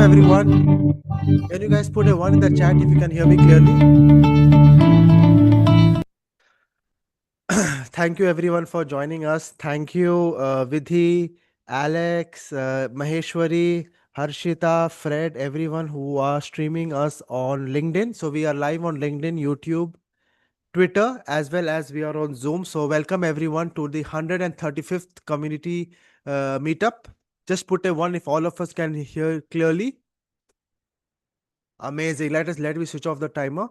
everyone. Can you guys put a one in the chat if you can hear me clearly? Thank you everyone for joining us. Thank you, Vidhi, Alex, Maheshwari, Harshita, Fred, everyone who are streaming us on LinkedIn. So we are live on LinkedIn, YouTube, Twitter, as well as we are on Zoom. So welcome everyone to the 135th community meetup. Just put a one if all of us can hear clearly. Amazing. Let me switch off the timer.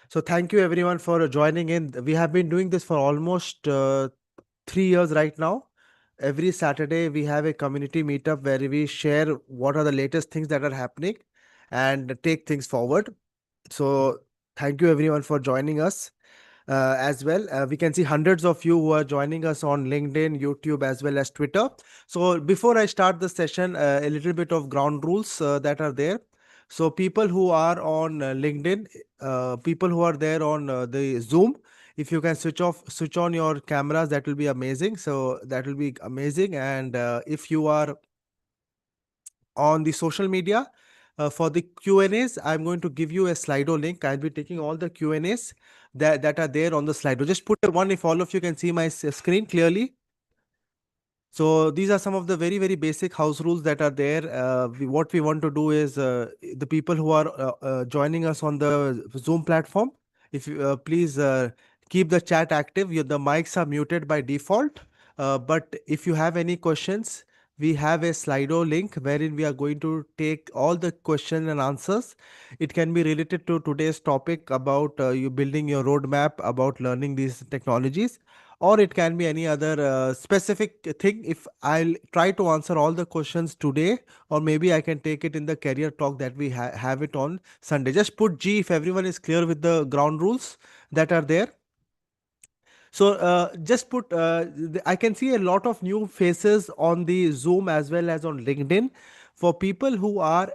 So thank you everyone for joining in. We have been doing this for almost 3 years right now. Every Saturday we have a community meetup where we share what are the latest things that are happening and take things forward. So thank you everyone for joining us as well. We can see hundreds of you who are joining us on LinkedIn, YouTube, as well as Twitter. So before I start the session, a little bit of ground rules that are there. So people who are on LinkedIn, people who are there on the Zoom, if you can switch on your cameras, that will be amazing. So that will be amazing. And if you are on the social media, for the Q&As, I'm going to give you a Slido link. I'll be taking all the Q&As that are there on the Slido. Just put a one if all of you can see my screen clearly. So these are some of the very, very basic house rules that are there. What we want to do is the people who are joining us on the Zoom platform, if you please keep the chat active. The mics are muted by default. But if you have any questions, we have a Slido link wherein we are going to take all the question and answers. It can be related to today's topic about you building your roadmap about learning these technologies, or it can be any other specific thing. If I'll try to answer all the questions today, or maybe I can take it in the career talk that we have it on Sunday. Just put G if everyone is clear with the ground rules that are there. So just put, I can see a lot of new faces on the Zoom as well as on LinkedIn. For people who are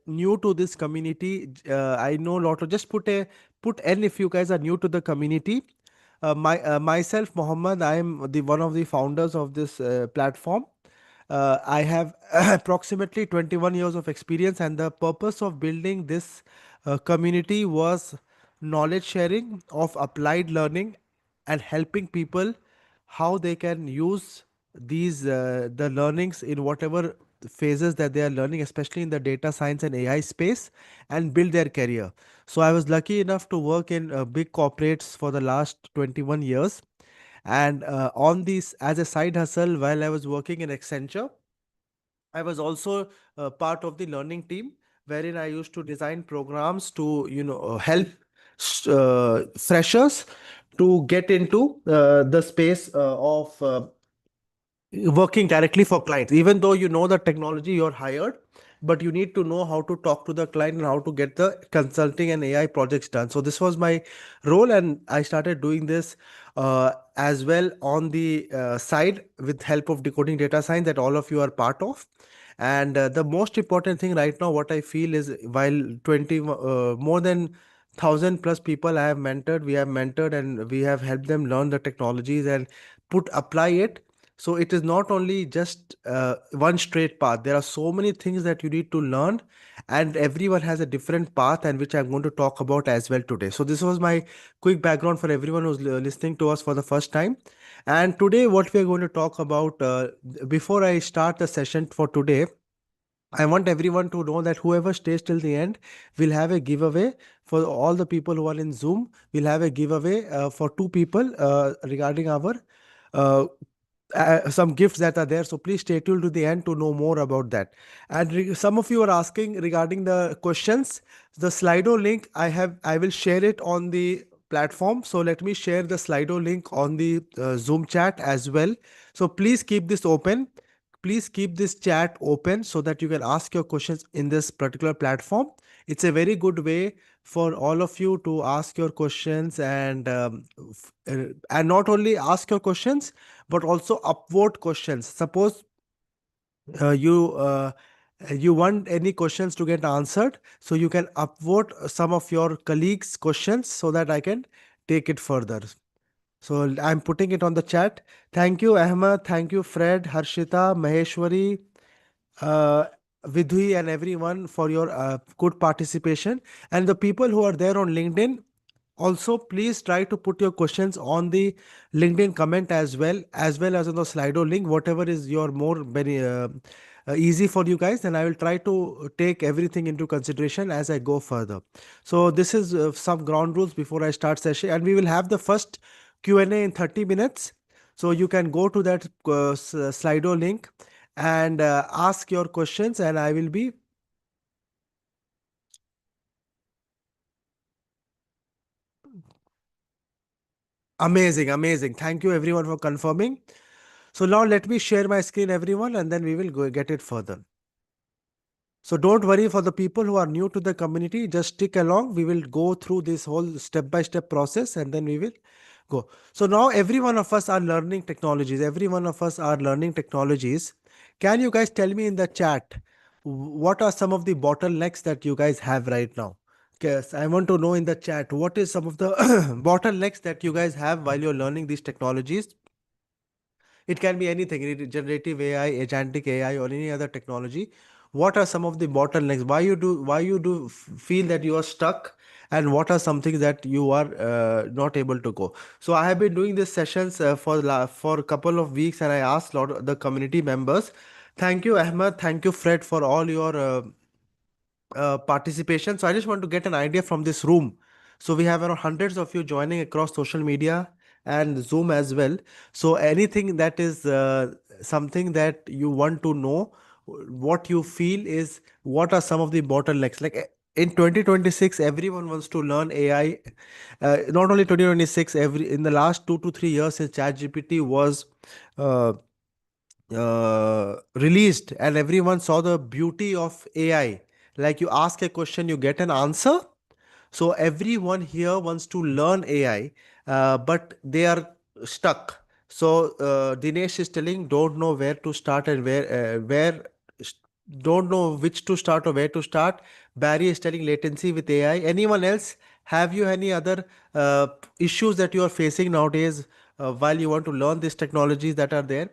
new to this community, I know a lot of, just put N if you guys are new to the community. Myself, Mohammed, I am the one of the founders of this platform. I have approximately 21 years of experience, and the purpose of building this community was knowledge sharing of applied learning and helping people how they can use these the learnings in whatever phases that they are learning, especially in the data science and AI space, and build their career. So I was lucky enough to work in big corporates for the last 21 years, and on this as a side hustle while I was working in Accenture, I was also part of the learning team wherein I used to design programs to help freshers to get into the space of working directly for clients. Even though you know the technology, you're hired, but you need to know how to talk to the client and how to get the consulting and AI projects done. So this was my role, and I started doing this as well on the side with help of decoding data science that all of you are part of. And the most important thing right now, what I feel is, while 20 more than 1,000 plus people I have mentored, we have mentored and we have helped them learn the technologies and apply it. So it is not only just one straight path. There are so many things that you need to learn, and everyone has a different path, and which I'm going to talk about as well today. So this was my quick background for everyone who's listening to us for the first time. And today, what we are going to talk about, before I start the session for today, I want everyone to know that whoever stays till the end will have a giveaway. For all the people who are in Zoom, we'll have a giveaway for two people regarding our uh, some gifts that are there. So please stay tuned to the end to know more about that. And some of you are asking regarding the questions. The Slido link I will share it on the platform. So let me share the Slido link on the Zoom chat as well. So please keep this open. Please keep this chat open so that you can ask your questions in this particular platform. It's a very good way for all of you to ask your questions, and not only ask your questions but also upvote questions. Suppose you want any questions to get answered, so you can upvote some of your colleagues questions so that I can take it further. So I'm putting it on the chat. Thank you, Ahmed. Thank you, Fred, Harshita, Maheshwari, uh, Vidhi, and everyone for your good participation. And the people who are there on LinkedIn, also please try to put your questions on the LinkedIn comment as well as on the Slido link, whatever is your more very easy for you guys. And I will try to take everything into consideration as I go further. So this is some ground rules before I start session, and we will have the first Q&A in 30 minutes. So you can go to that Slido link and ask your questions, and I will be amazing, amazing. Thank you everyone for confirming. So now let me share my screen, everyone, and then we will go get it further. So don't worry for the people who are new to the community, just stick along. We will go through this whole step-by-step process and then we will go. So now every one of us are learning technologies. Every one of us are learning technologies. Can you guys tell me in the chat, what are some of the bottlenecks that you guys have right now? Yes, I want to know in the chat, what is some of the bottlenecks that you guys have while you're learning these technologies? It can be anything, generative AI, agentic AI, or any other technology. What are some of the bottlenecks? Why you do feel that you are stuck, and what are some things that you are not able to go? So I have been doing these sessions for a couple of weeks, and I asked a lot of the community members. Thank you, Ahmed. Thank you, Fred, for all your participation. So I just want to get an idea from this room. So we have around hundreds of you joining across social media and Zoom as well. So anything that is something that you want to know, what you feel is what are some of the bottlenecks? Like in 2026, everyone wants to learn AI. Not only 2026, every in the last 2 to 3 years since ChatGPT was uh, released and everyone saw the beauty of AI. Like you ask a question, you get an answer. So everyone here wants to learn AI, but they are stuck. So Dinesh is telling, don't know where to start and s- don't know which to start or where to start. Barry is telling latency with AI. Anyone else? Have you any other issues that you are facing nowadays while you want to learn these technologies that are there?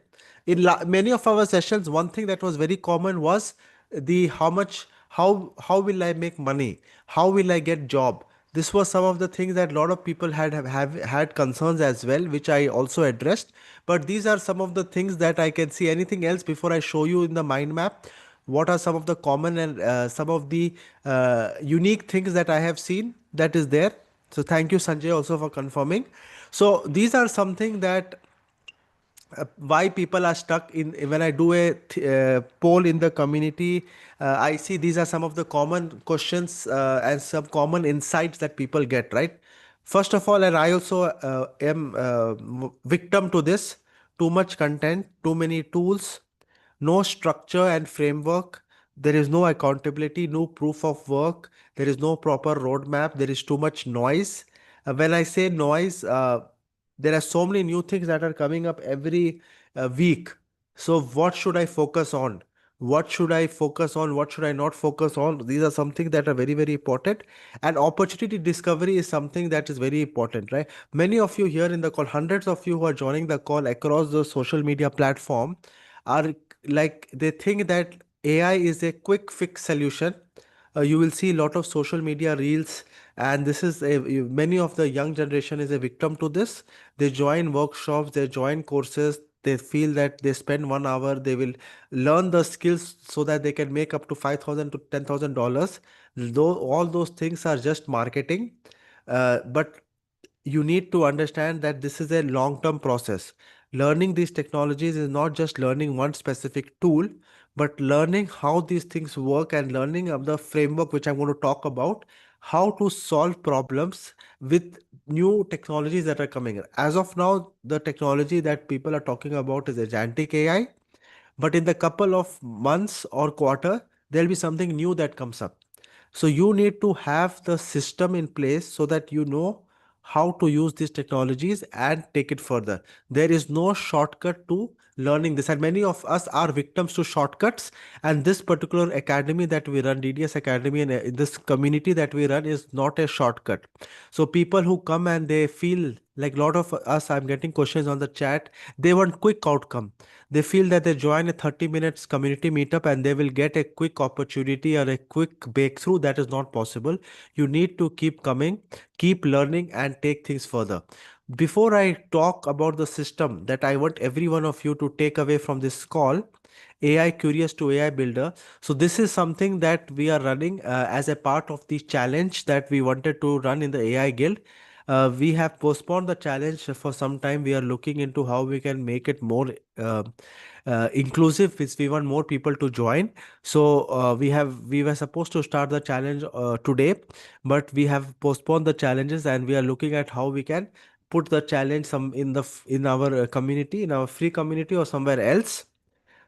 In many of our sessions, one thing that was very common was the how will I make money, how will I get job. This was some of the things that a lot of people have had concerns as well, which I also addressed. But these are some of the things that I can see. Anything else before I show you in the mind map? What are some of the common and some of the unique things that I have seen that is there? So thank you, Sanjay, also for confirming. So these are something that why people are stuck in. When I do a poll in the community, I see these are some of the common questions and some common insights that people get, right? First of all, and I also am victim to this: too much content, too many tools, no structure and framework. There is no accountability, no proof of work. There is no proper roadmap. There is too much noise. When I say noise, there are so many new things that are coming up every week. So, what should I focus on? What should I focus on? What should I not focus on? These are something that are very, very important. And opportunity discovery is something that is very important, right? Many of you here in the call, hundreds of you who are joining the call across the social media platform, are like they think that AI is a quick fix solution. You will see a lot of social media reels, and this is many of the young generation is a victim to this. They join workshops, they join courses. They feel that they spend 1 hour, they will learn the skills so that they can make up to $5,000 to $10,000. Though all those things are just marketing, but you need to understand that this is a long term process. Learning these technologies is not just learning one specific tool, but learning how these things work and learning of the framework, which I'm going to talk about, how to solve problems with new technologies that are coming in. As of now, the technology that people are talking about is agentic AI, but in the couple of months or quarter, there'll be something new that comes up. So you need to have the system in place so that you know how to use these technologies and take it further. There is no shortcut to learning this, and many of us are victims to shortcuts. And this particular academy that we run, DDS Academy, and this community that we run is not a shortcut. So people who come and they feel Like a lot of us, I'm getting questions on the chat. They want quick outcome. They feel that they join a 30 minutes community meetup and they will get a quick opportunity or a quick breakthrough. That is not possible. You need to keep coming, keep learning, and take things further. Before I talk about the system that I want every one of you to take away from this call, AI Curious to AI Builder. So this is something that we are running as a part of the challenge that we wanted to run in the AI Guild. We have postponed the challenge for some time. We are looking into how we can make it more uh, inclusive. We want more people to join. So we were supposed to start the challenge today, but we have postponed the challenges, and we are looking at how we can put the challenge some in our community, in our free community, or somewhere else,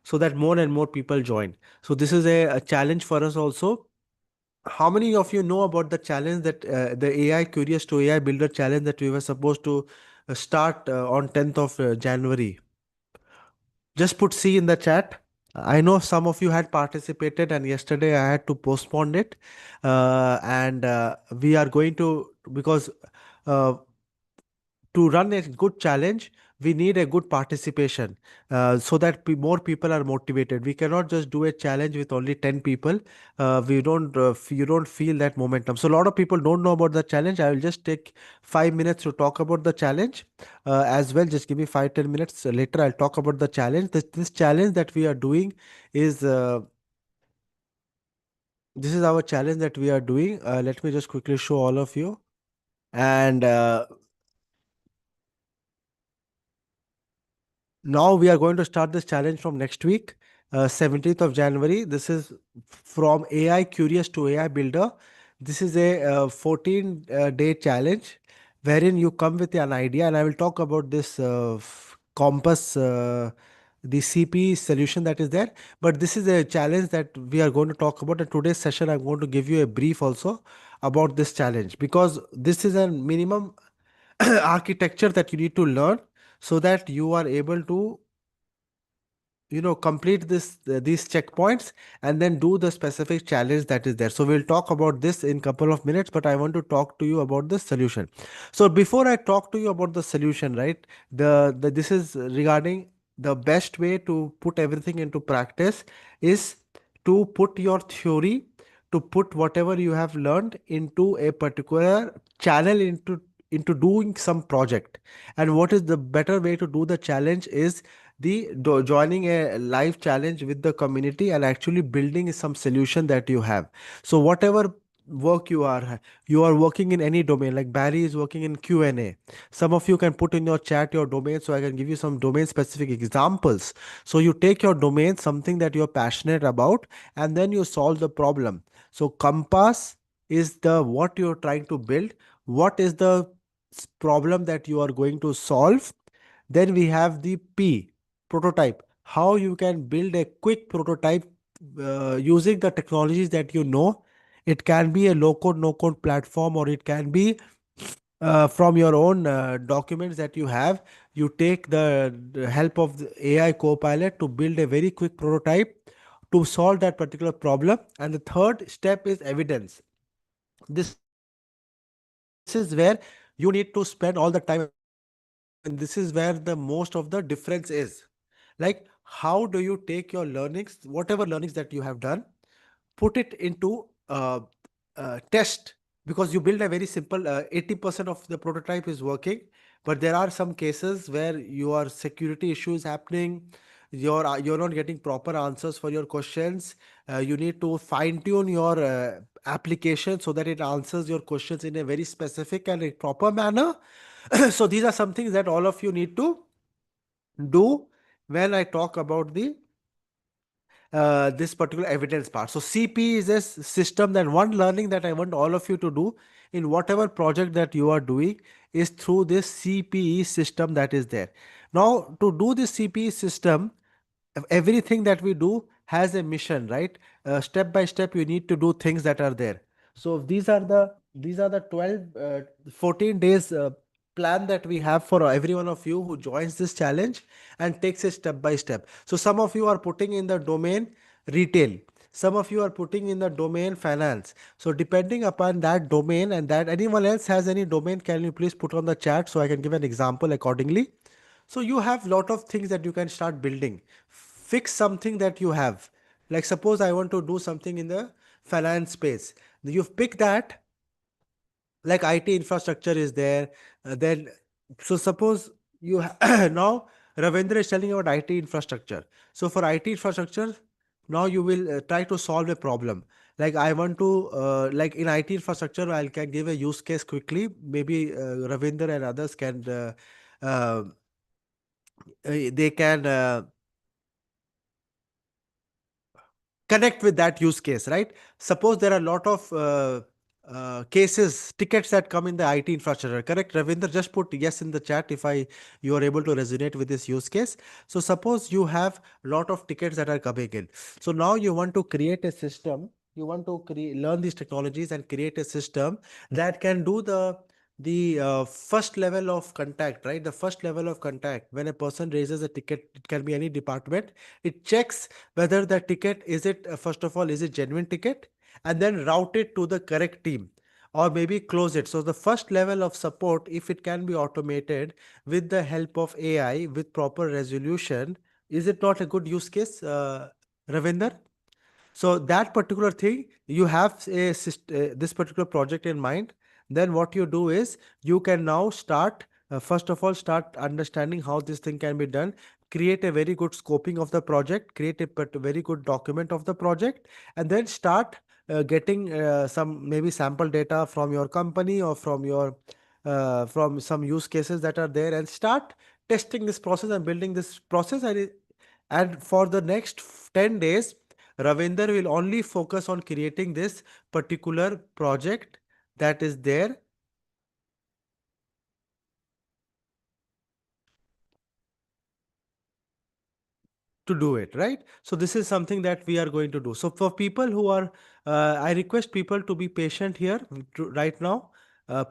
so that more and more people join. So this is a challenge for us also. How many of you know about the challenge that the AI Curious to AI Builder challenge that we were supposed to start on 10th of January? Just put C in the chat. I know some of you had participated, and yesterday I had to postpone it. And we are going to, because uh, to run a good challenge, we need a good participation, so that more people are motivated. We cannot just do a challenge with only 10 people. You don't feel that momentum. So a lot of people don't know about the challenge. I will just take 5 minutes to talk about the challenge as well. Just give me 5-10 minutes later. I'll talk about the challenge. This challenge that we are doing is this is our challenge that we are doing. Let me just quickly show all of you. And now we are going to start this challenge from next week, 17th of January. This is from AI Curious to AI Builder. This is a 14-day challenge wherein you come with an idea, and I will talk about this Compass, the CP solution that is there. But this is a challenge that we are going to talk about. In today's session, I'm going to give you a brief also about this challenge, because this is a minimum architecture that you need to learn, so that you are able to complete these checkpoints and then do the specific challenge that is there. So we'll talk about this in couple of minutes, but I want to talk to you about the solution. So before I talk to you about the solution, right, the this is regarding the best way to put everything into practice is to put your theory, to put whatever you have learned into a particular channel, into doing some project. And what is the better way to do the challenge is joining a live challenge with the community and actually building some solution that you have. So whatever work you are working in any domain, like Barry is working in Q&A. Some of you can put in your chat your domain, so I can give you some domain specific examples. So you take your domain, something that you're passionate about, and then you solve the problem. So Compass is the what you're trying to build, what is the problem that you are going to solve. Then we have the P, prototype. How you can build a quick prototype using the technologies that you know. It can be a low code, no code platform, or it can be from your own documents that you have. You take the help of the AI Copilot to build a very quick prototype to solve that particular problem. And the third step is evidence. This is where you need to spend all the time, and this is where the most of the difference is. Like, how do you take your learnings, whatever learnings that you have done, put it into test, because you build a very simple 80% of the prototype is working, but there are some cases where your security issues happening. You're not getting proper answers for your questions. You need to fine tune your application so that it answers your questions in a very specific and a proper manner. So these are some things that all of you need to do when I talk about the this particular evidence part. So CP is a system, that one learning that I want all of you to do in whatever project that you are doing is through this CPE system that is there. Now, to do this CPE system, everything that we do has a mission, right? Step by step, you need to do things that are there. So these are the 12 14 days plan that we have for every one of you who joins this challenge and takes it step by step. So some of you are putting in the domain retail. Some of you are putting in the domain finance. So depending upon that domain, and that anyone else has any domain, can you please put on the chat so I can give an example accordingly? So you have lot of things that you can start building. Fix something that you have. Like suppose I want to do something in the finance space. You've picked that, like IT infrastructure is there. Then, so suppose now Ravindra is telling about IT infrastructure. So for IT infrastructure, now you will try to solve a problem. Like I want to, like in IT infrastructure, I can give a use case quickly. Maybe Ravindra and others can, uh, they can connect with that use case, right? Suppose there are a lot of cases, tickets that come in the IT infrastructure, correct? Ravinder, just put yes in the chat if you are able to resonate with this use case. So suppose you have a lot of tickets that are coming in. So now you want to create a system. You want to learn these technologies and create a system that can do the first level of contact, right? The first level of contact when a person raises a ticket, it can be any department. It checks whether the ticket is it first of all, is it genuine ticket, and then route it to the correct team, or maybe close it. So the first level of support, if it can be automated with the help of AI with proper resolution, is it not a good use case, Ravinder? So that particular thing, you have this particular project in mind. Then what you do is you can now start, first of all, start understanding how this thing can be done. Create a very good scoping of the project, create a very good document of the project, and then start getting some maybe sample data from your company or from your from some use cases that are there, and start testing this process and building this process. And for the next 10 days, Ravinder will only focus on creating this particular project that is there to do it, right? So this is something that we are going to do. So for people who are, I request people to be patient here right now.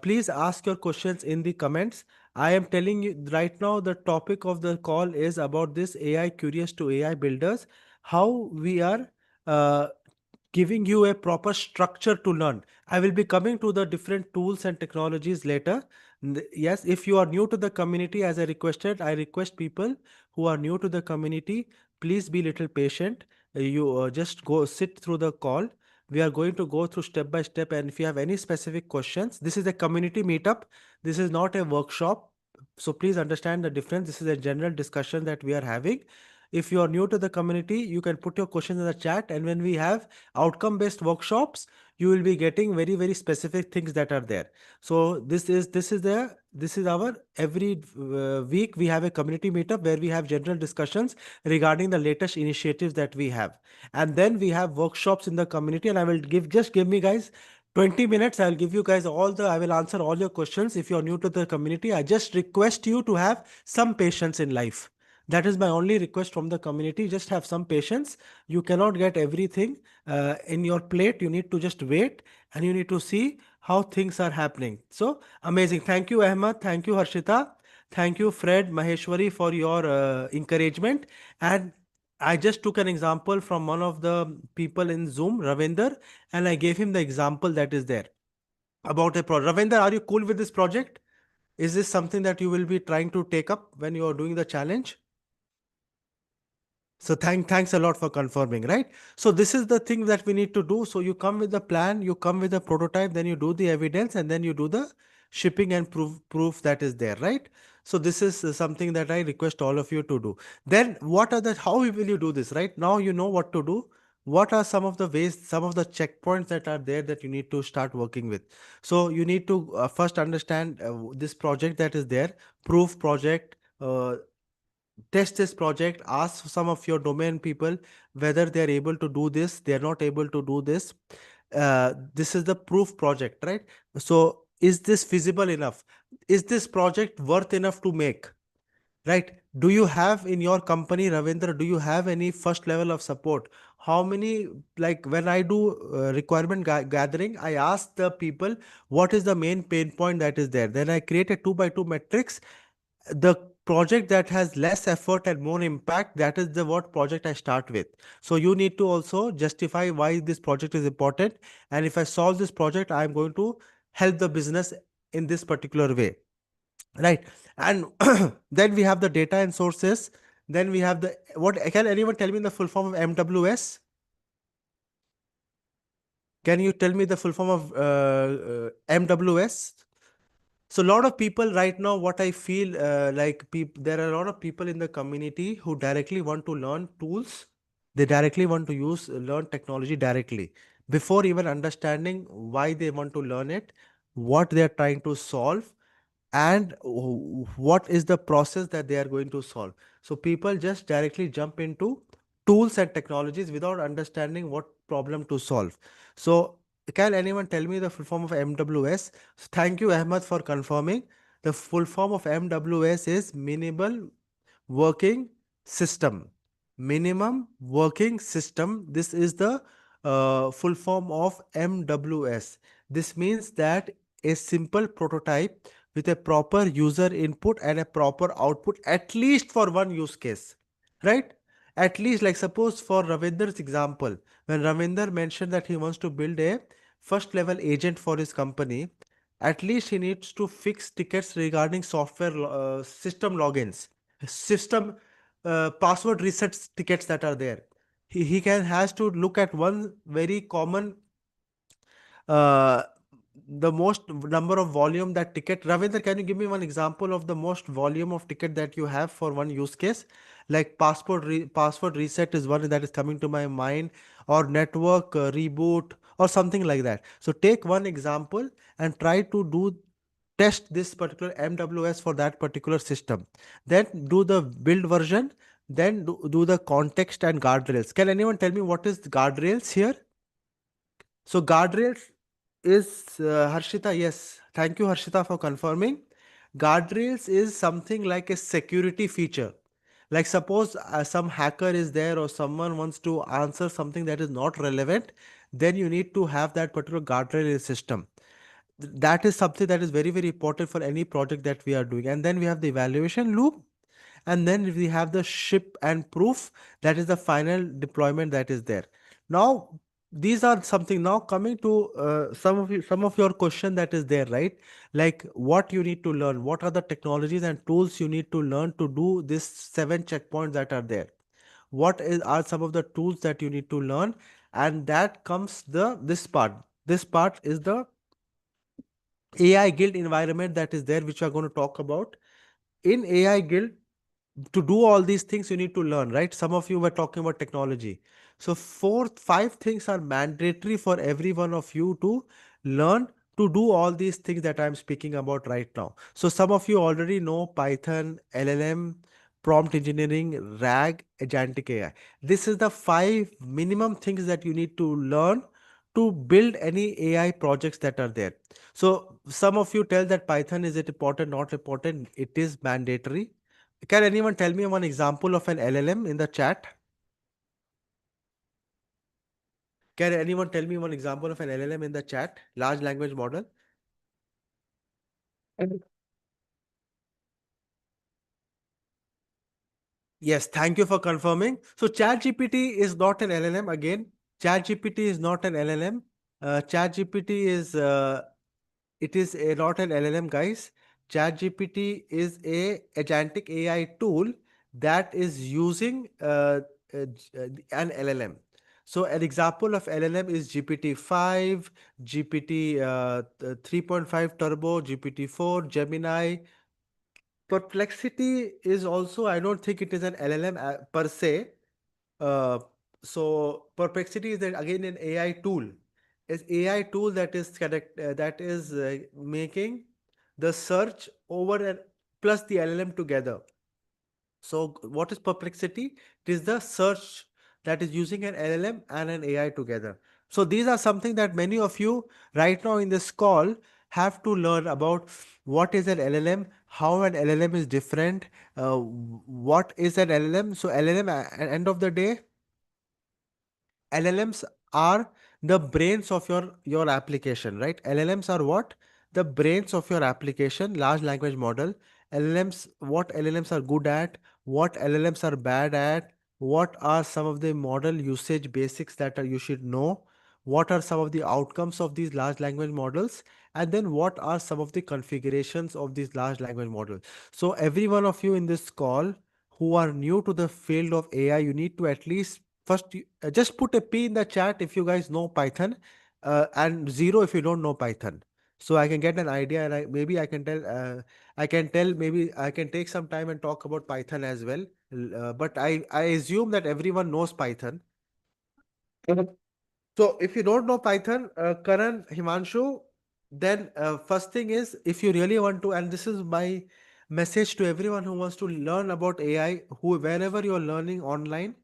Please ask your questions in the comments. I am telling you right now, the topic of the call is about this AI curious to AI builders, how we are uh, giving you a proper structure to learn. I will be coming to the different tools and technologies later. Yes, if you are new to the community, as I requested, I request people who are new to the community, please be little patient. You just go sit through the call. We are going to go through step by step. And if you have any specific questions, this is a community meetup. This is not a workshop. So please understand the difference. This is a general discussion that we are having. If you are new to the community, you can put your questions in the chat. And when we have outcome based workshops, you will be getting very, very specific things that are there. So this is our every week we have a community meetup where we have general discussions regarding the latest initiatives that we have. And then we have workshops in the community, and I will give me guys 20 minutes. I'll give you guys I will answer all your questions. If you're new to the community, I just request you to have some patience in life. That is my only request from the community. Just have some patience. You cannot get everything in your plate. You need to just wait, and you need to see how things are happening. So amazing. Thank you, Ahmad. Thank you, Harshita. Thank you, Fred, Maheshwari, for your encouragement. And I just took an example from one of the people in Zoom, Ravinder, and I gave him the example that is there about a project. Ravinder, are you cool with this project? Is this something that you will be trying to take up when you are doing the challenge? So thanks a lot for confirming, right? So this is the thing that we need to do. So you come with the plan, you come with a prototype, then you do the evidence, and then you do the shipping and proof that is there, right? So this is something that I request all of you to do. Then how will you do this, right? Now you know what to do. What are some of the ways, some of the checkpoints that are there that you need to start working with? So you need to first understand this project that is there, proof project, test this project, ask some of your domain people whether they are able to do this, they are not able to do this. This is the proof project, right? So is this feasible enough? Is this project worth enough to make, right? Do you have in your company, Ravindra, do you have any first level of support? How many, like when I do requirement gathering, I ask the people what is the main pain point that is there, then I create a 2 by 2 matrix. The project that has less effort and more impact, that is the what project I start with. So you need to also justify why this project is important, and if I solve this project, I'm going to help the business in this particular way, right? And then we have the data and sources. Then we have the what, can anyone tell me the full form of MWS? Can you tell me the full form of MWS? So a lot of people right now, what I feel like there are a lot of people in the community who directly want to learn tools. They directly want to learn technology directly before even understanding why they want to learn it, what they are trying to solve, and what is the process that they are going to solve. So people just directly jump into tools and technologies without understanding what problem to solve. So can anyone tell me the full form of MWS? Thank you, Ahmed, for confirming. The full form of MWS is minimal working system. Minimum working system. This is the full form of MWS. This means that a simple prototype with a proper user input and a proper output, at least for one use case, right? At least, like suppose for Ravinder's example, when Ravinder mentioned that he wants to build a first level agent for his company, at least he needs to fix tickets regarding software system logins, system password resets tickets that are there. He can has to look at one very common uh, the most number of volume that ticket. Ravinder, can you give me one example of the most volume of ticket that you have for one use case? Like password reset is one that is coming to my mind, or network reboot or something like that. So take one example and try to do test this particular MWS for that particular system. Then do the build version, then do the context and guardrails. Can anyone tell me what is guardrails here? So guardrails is Harshita. Yes, thank you, Harshita, for confirming. Guardrails is something like a security feature. Like suppose some hacker is there or someone wants to answer something that is not relevant, then you need to have that particular guardrail in the system. That is something that is very, very important for any project that we are doing. And then we have the evaluation loop, and then we have the ship and proof, that is the final deployment that is there. Now these are something. Now coming to some of your question that is there, right? Like what you need to learn, what are the technologies and tools you need to learn to do this 7 checkpoints that are there. Are some of the tools that you need to learn? And that comes the this part is the AI guild environment that is there, which we are going to talk about. In AI guild, to do all these things you need to learn, right? Some of you were talking about technology. So five things are mandatory for every one of you to learn to do all these things that I'm speaking about right now. So some of you already know Python, LLM, prompt engineering, RAG, Agentic AI. This is the five minimum things that you need to learn to build any AI projects that are there. So some of you tell that Python, is it important, not important? It is mandatory. Can anyone tell me one example of an LLM in the chat? Can anyone tell me one example of an LLM in the chat? Large language model. Yes, thank you for confirming. So ChatGPT is not an LLM again. ChatGPT is not an LLM. ChatGPT is not an LLM, guys. ChatGPT is a agentic AI tool that is using an LLM. So an example of LLM is GPT-5, GPT 3.5 Turbo, GPT-4, Gemini. Perplexity is also, I don't think it is an LLM per se. Uh, so Perplexity is again an AI tool. Is AI tool that is making the search over and plus the LLM together. So what is Perplexity? It is the search that is using an LLM and an AI together. So these are something that many of you right now in this call have to learn about. What is an LLM? How an LLM is different? What is an LLM? So LLM at end of the day, LLMs are the brains of your application, right? LLMs are what? The brains of your application, large language model. LLMs, what LLMs are good at, what LLMs are bad at, what are some of the model usage basics that you should know, what are some of the outcomes of these large language models, and then what are some of the configurations of these large language models. So every one of you in this call who are new to the field of AI, you need to at least first just put a P in the chat if you guys know Python, and zero if you don't know Python. So I can get an idea, and maybe I can tell. Maybe I can take some time and talk about Python as well. But I assume that everyone knows Python. Mhm. So if you don't know Python, Karan, Himanshu, then first thing is, if you really want to, and this is my message to everyone who wants to learn about AI, who wherever you're learning online,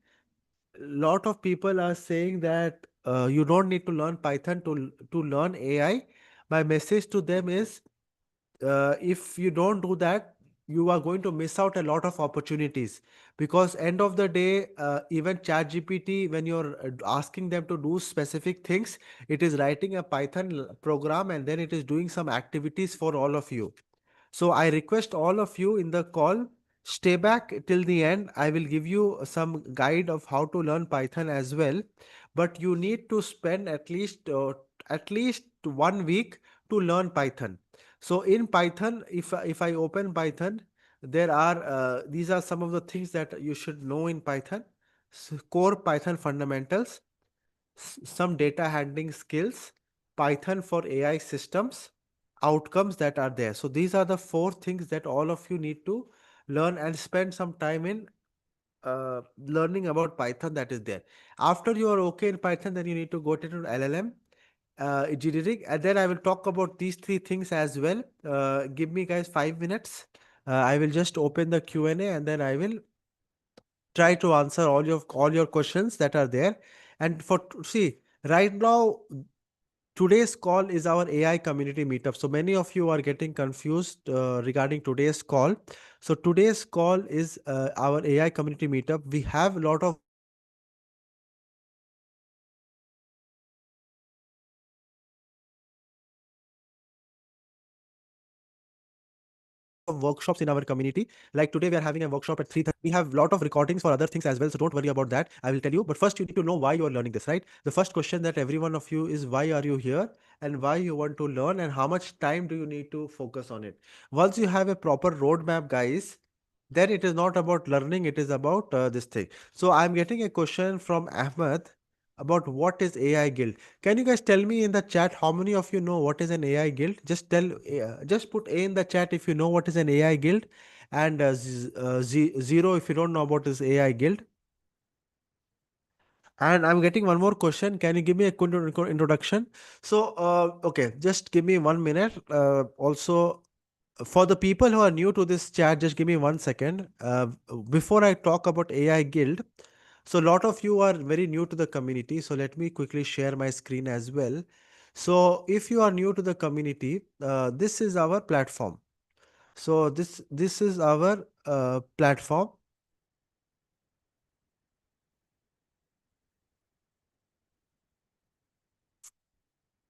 lot of people are saying that you don't need to learn Python to learn AI. My message to them is, if you don't do that, you are going to miss out a lot of opportunities, because end of the day, even ChatGPT, when you're asking them to do specific things, it is writing a Python program, and then it is doing some activities for all of you. So I request all of you in the call, stay back till the end. I will give you some guide of how to learn Python as well. But you need to spend at least 1 week to learn Python. So in Python, if I open Python, there are these are some of the things that you should know in Python. Core Python fundamentals, some data handling skills, Python for AI systems, outcomes that are there. So these are the four things that all of you need to learn and spend some time in learning about Python that is there. After you are okay in Python, then you need to go to LLM engineering, and then I will talk about these three things as well. Give me guys 5 minutes. I will just open the Q&A, and then I will try to answer all your questions that are there. And see, right now, today's call is our AI community meetup. So many of you are getting confused regarding today's call. So today's call is our AI community meetup. We have a lot of workshops in our community. Like today, we are having a workshop at 3:30. We have a lot of recordings for other things as well. So don't worry about that. We have a lot of workshops in our community. Like today, we are having a workshop at 3:30. We have a lot of recordings for other things as well. So don't worry about that. I will tell you. But first, you need to know why you are learning this, right? The first question that every one of you is, why are you here, and why you want to learn, and how much time do you need to focus on it. Once you have a proper roadmap, guys, then it is not about learning, it is about this thing. So I'm getting a question from Ahmed about what is AI guild. Can you guys tell me in the chat how many of you know what is an AI guild? Just put A in the chat if you know what is an AI guild, and zero if you don't know about this AI guild. And I'm getting one more question. Can you give me a quick introduction? So, okay, just give me 1 minute. Also, for the people who are new to this chat, just give me 1 second. Before I talk about AI Guild, so a lot of you are very new to the community. So let me quickly share my screen as well. So if you are new to the community, this is our platform. So this is our platform.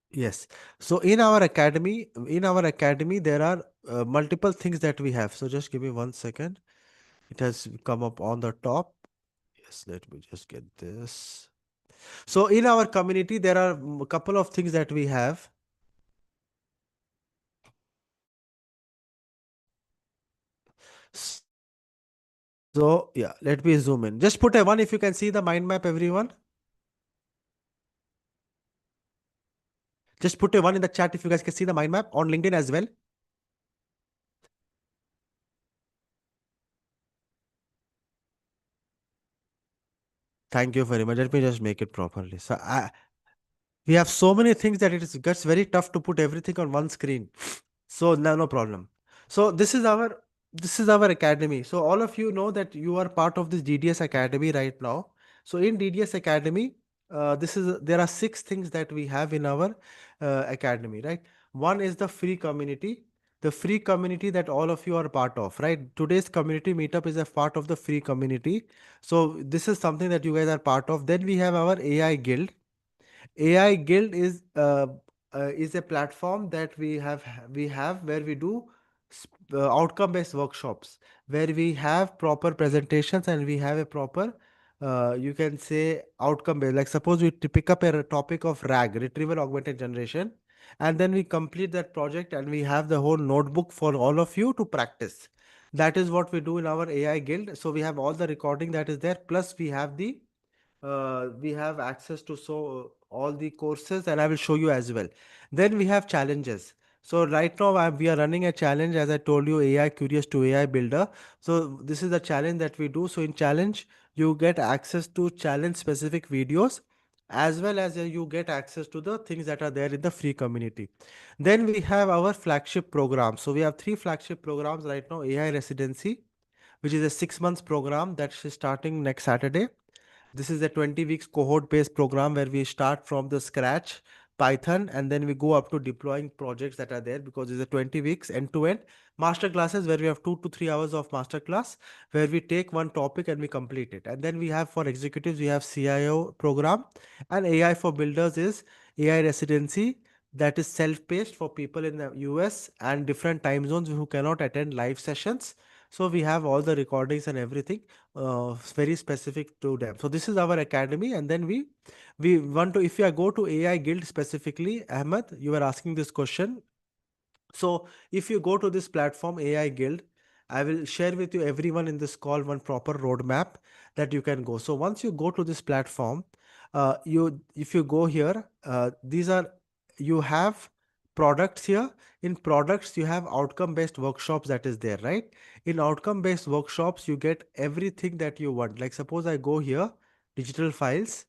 Yes. So in our academy, there are multiple things that we have. So just give me 1 second. It has come up on the top. Yes, let me just get this. So in our community, there are a couple of things that we have. So yeah, let me zoom in. Just put a one if you can see the mind map, everyone. Just put a one in the chat if you guys can see the mind map on LinkedIn as well. Thank you very much. Let me just make it properly. So we have so many things that it gets very tough to put everything on one screen. So no problem. So this is our academy. So all of you know that you are part of this DDS Academy right now. So in DDS Academy, there are 6 things that we have in our academy, right? One is the free community. The free community that all of you are part of, right? Today's community meetup is a part of the free community. So this is something that you guys are part of. Then we have our AI guild. AI Guild is a platform that we have where we do outcome based workshops where we have proper presentations and we have a proper you can say outcome based, like suppose we pick up a topic of RAG, retrieval augmented generation, and then we complete that project and we have the whole notebook for all of you to practice. That is what we do in our AI guild. So we have all the recording that is there, plus we have access to all the courses, and I will show you as well. Then we have challenges. So right now we are running a challenge, as I told you, AI curious to AI builder. So this is the challenge that we do. So in challenge you get access to challenge specific videos, as well as you get access to the things that are there in the free community. Then we have our flagship program. So we have three flagship programs right now: AI residency, which is a 6 months program that's starting next Saturday. This is a 20 weeks cohort based program where we start from the scratch Python, and then we go up to deploying projects that are there, because it's a 20 weeks end to end master classes where we have 2 to 3 hours of master class where we take one topic and we complete it. And then we have for executives, we have CIO program, and AI for builders is AI residency, that is self-paced for people in the US and different time zones who cannot attend live sessions. So we have all the recordings and everything very specific to them. So this is our academy, and then we want to, if you go to AI Guild specifically, Ahmed, you were asking this question. So if you go to this platform AI Guild, I will share with you everyone in this call one proper roadmap that you can go. So once you go to this platform, you if you go here, these are, you have products here. In products, you have outcome based workshops that is there, right? In outcome based workshops, you get everything that you want. Like suppose I go here, digital files,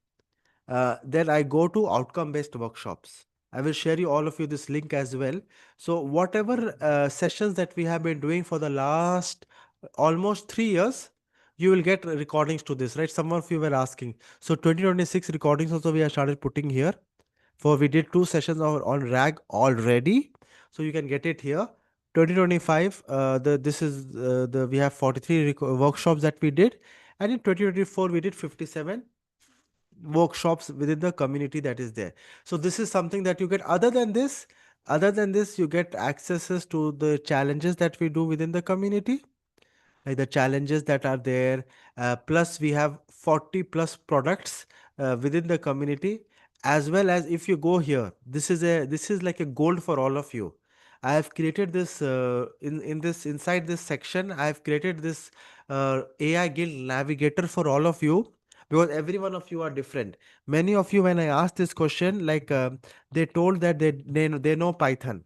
then I go to outcome based workshops. I will share you all of you this link as well. So whatever sessions that we have been doing for the last almost 3 years, you will get recordings to this, right? Some of you were asking. So 2026 recordings also we have started putting here. For we did 2 sessions on RAG already, so you can get it here. 2025, the this is the we have 43 workshops that we did, and in 2024 we did 57 workshops within the community that is there. So this is something that you get. Other than this, you get accesses to the challenges that we do within the community, like the challenges that are there. Plus we have 40 plus products within the community, as well as if you go here, this is like a gold for all of you. I have created this in this inside this section. I have created this AI guild navigator for all of you, because every one of you are different. Many of you, when I asked this question, like they told that they know Python.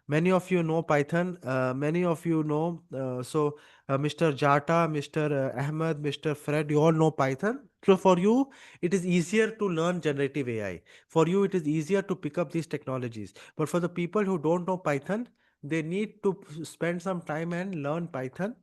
Many of you know Python. Many of you know Mr. Jata, Mr. Ahmed, Mr. Fred, you all know Python. So for you, it is easier to learn generative AI. For you, it is easier to pick up these technologies. But for the people who don't know Python, they need to spend some time and learn Python,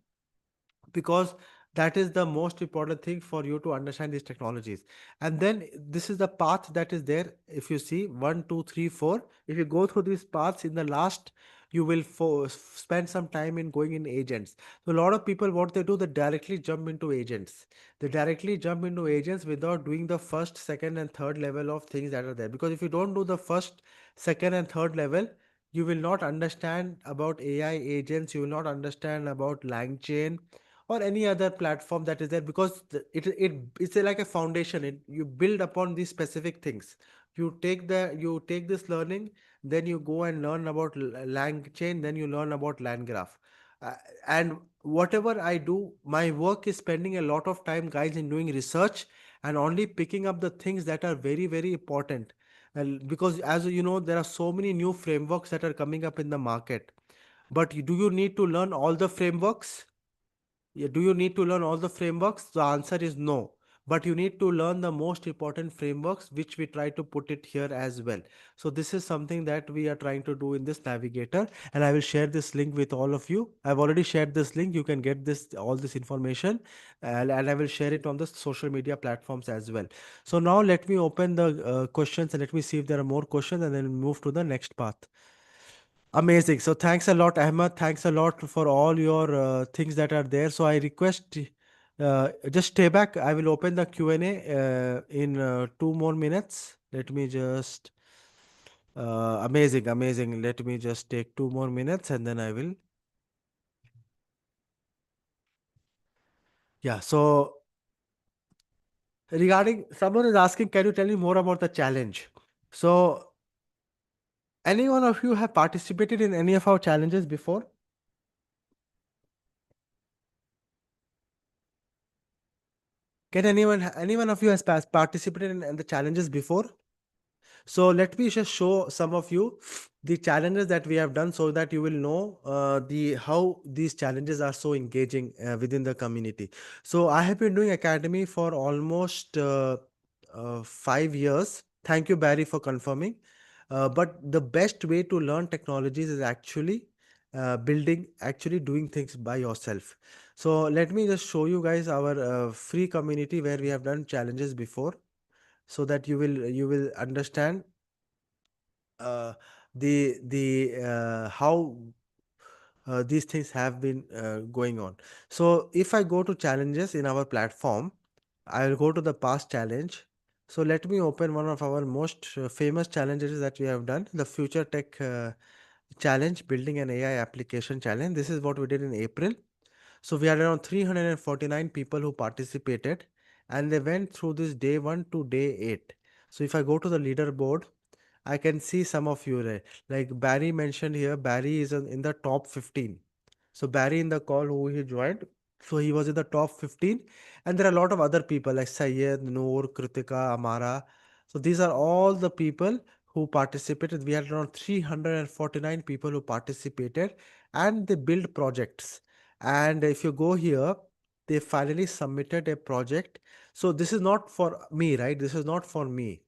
because that is the most important thing for you to understand these technologies. And then this is the path that is there. If you see 1 2 3 4, if you go through these paths, in the last you will spend some time in going in agents. So a lot of people, what they do, they directly jump into agents. They directly jump into agents without doing the first, second and third level of things that are there, because if you don't do the first, second and third level, you will not understand about AI agents, you will not understand about LangChain or any other platform that is there, because it's like a foundation. You build upon these specific things. You take this learning, then you go and learn about LangChain, then you learn about LangGraph. uh, and whatever I do, my work is spending a lot of time, guys, in doing research and only picking up the things that are very very important. Because as you know, there are so many new frameworks that are coming up in the market. But do you need to learn all the frameworks? Yeah, do you need to learn all the frameworks? The answer is no. But you need to learn the most important frameworks, which we try to put it here as well. So this is something that we are trying to do in this navigator, and I will share this link with all of you. I've already shared this link. You can get this all this information, and I will share it on the social media platforms as well. So now let me open the questions, and let me see if there are more questions, and then move to the next path. Amazing. So thanks a lot, Ahmed. Thanks a lot for all your things that are there. So I request just stay back. I will open the Q&A in 2 more minutes. Let me just amazing, amazing. Let me just take 2 more minutes and then I will. Yeah. So regarding, someone is asking, can you tell me more about the challenge? So any one of you have participated in any of our challenges before? Can any one of you has participated in the challenges before? So let me just show some of you the challenges that we have done so that you will know the how these challenges are so engaging within the community. So I have been doing academy for almost 5 years. Thank you, Barry, for confirming. But the best way to learn technologies is actually actually doing things by yourself. So let me just show you guys our free community where we have done challenges before, so that you will understand uh, the how these things have been going on. So if I go to challenges in our platform, I will go to the past challenge. So let me open one of our most famous challenges that we have done, the Future Tech Challenge, Building an AI Application Challenge. This is what we did in April. So we had around 349 people who participated, and they went through this day 1 to day 8. So if I go to the leaderboard, I can see some of you there. Like Barry mentioned here, Barry is in the top 15. So Barry in the call who he joined, so he was in the top 15. And there are a lot of other people like Sayed, Noor, Kritika, Amara. So these are all the people who participated. We had around 349 people who participated, and they build projects. And if you go here, they finally submitted a project. So this is not for me, right? This is not for me,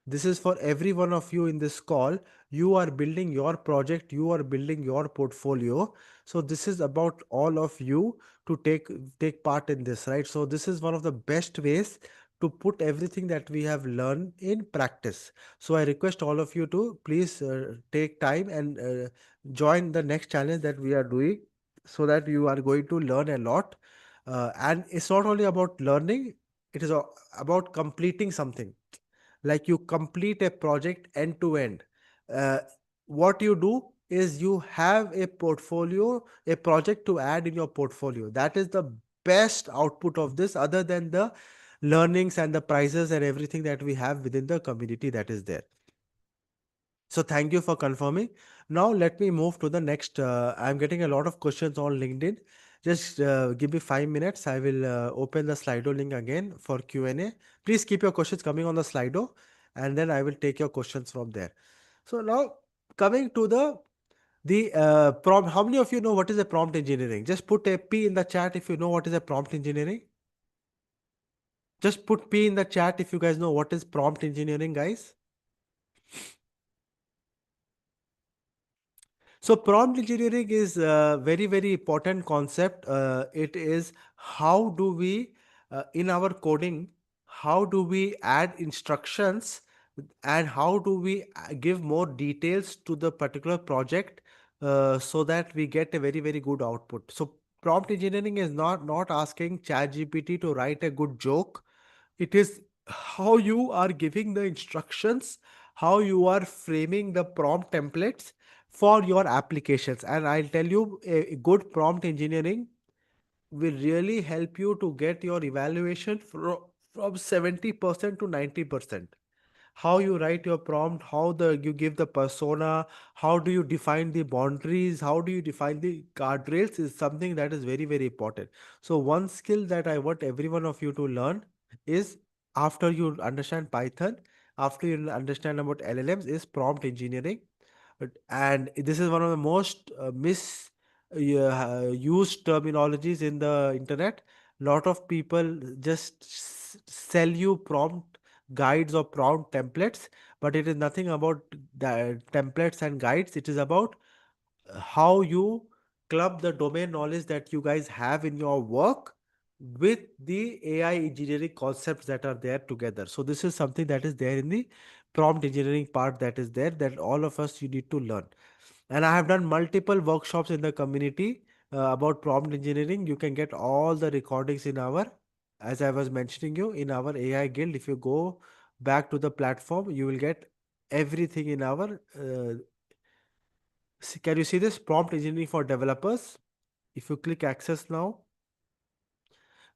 this is for every one of you in this call. You are building your project, you are building your portfolio. So this is about all of you to take part in this, right? So this is one of the best ways to put everything that we have learned in practice. So I request all of you to please take time and join the next challenge that we are doing, so that you are going to learn a lot. And it's not only about learning, it is about completing something. Like you complete a project end to end. Uh, what you do is you have a portfolio, a project to add in your portfolio. That is the best output of this, other than the learnings and the prizes and everything that we have within the community that is there. So thank you for confirming. Now let me move to the next. I'm getting a lot of questions on LinkedIn. Just give me 5 minutes. I will open the Slido link again for Q&A. Please keep your questions coming on the Slido, and then I will take your questions from there. So now coming to the prompt. How many of you know what is a prompt engineering? Just put a P in the chat if you know what is a prompt engineering. Just put P in the chat if you guys know what is prompt engineering, guys. So prompt engineering is a very, very important concept. It is how do we, in our coding, how do we add instructions, and how do we give more details to the particular project, so that we get a very, very good output. So prompt engineering is not asking ChatGPT to write a good joke. It is how you are giving the instructions, how you are framing the prompt templates for your applications. And I'll tell you, a good prompt engineering will really help you to get your evaluation from 70% to 90%. How you write your prompt, how the you give the persona, how do you define the boundaries, how do you define the guardrails, is something that is very, very important. So one skill that I want every one of you to learn is, after you understand Python, after you understand about LLMs, is prompt engineering. And this is one of the most used terminologies in the internet. Lot of people just sell you prompt guides or prompt templates, but it is nothing about the templates and guides. It is about how you club the domain knowledge that you guys have in your work with the AI engineering concepts that are there together. So this is something that is there in the prompt engineering part, that is there, that all of us you need to learn. And I have done multiple workshops in the community about prompt engineering. You can get all the recordings in our, as I was mentioning you, in our AI guild. If you go back to the platform, you will get everything in our can you see this prompt engineering for developers? If you click access now,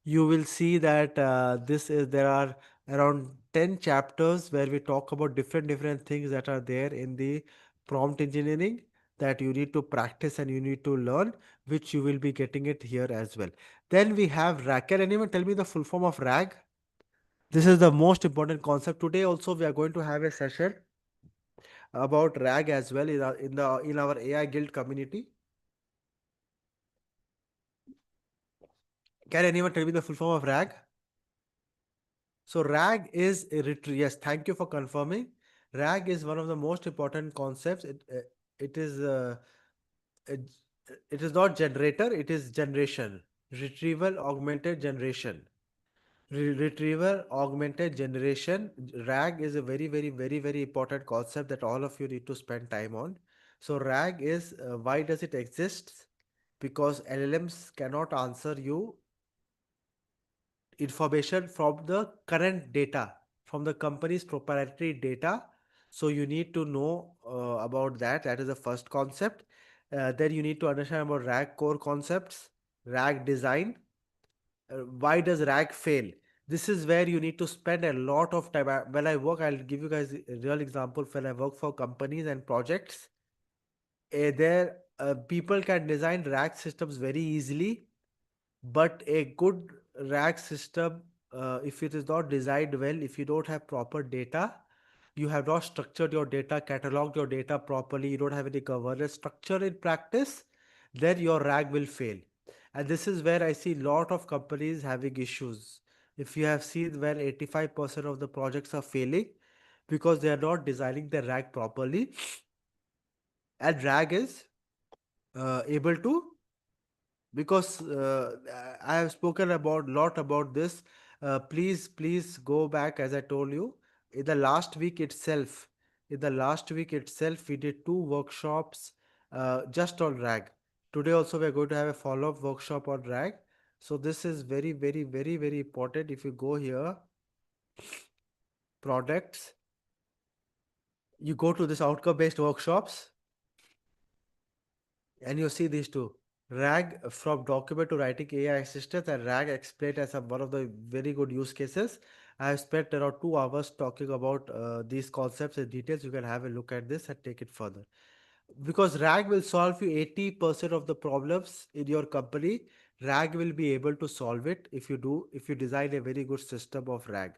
you will see that there are around 10 chapters where we talk about different things that are there in the prompt engineering that you need to practice and you need to learn, which you will be getting it here as well. Then we have RAG. Can anyone tell me the full form of RAG? This is the most important concept. Today also we are going to have a session about RAG as well in our AI Guild community. Can anyone tell me the full form of RAG? So RAG is a retrieval. Yes, thank you for confirming. RAG is one of the most important concepts. It is it, it is not generator. It is generation. Retrieval augmented generation. Retrieval augmented generation. RAG is a very important concept that all of you need to spend time on. So RAG is why does it exist? Because LLMs cannot answer you information from the current data, from the company's proprietary data. So you need to know about that. That is the first concept. Then you need to understand about RAG core concepts, RAG design. Why does RAG fail? This is where you need to spend a lot of time. When I work, I'll give you guys a real example. When I work for companies and projects, there people can design RAG systems very easily, but a good RAG system, if it is not designed well, if you don't have proper data, you have not structured your data, cataloged your data properly, you don't have any governance structure in practice, then your RAG will fail. And this is where I see a lot of companies having issues. If you have seen where 85% of the projects are failing because they are not designing the RAG properly, and RAG is able to, because I have spoken about lot about this. Please go back, as I told you, in the last week itself. In the last week itself, we did two workshops just on RAG. Today also we are going to have a follow-up workshop on RAG. So this is very important. If you go here, products, you go to this outcome-based workshops, and you see these two. RAG from document to writing AI assistance and RAG explained as one of the very good use cases. I have spent around 2 hours talking about these concepts in details. You can have a look at this and take it further. Because RAG will solve you 80% of the problems in your company. RAG will be able to solve it if you design a very good system of RAG.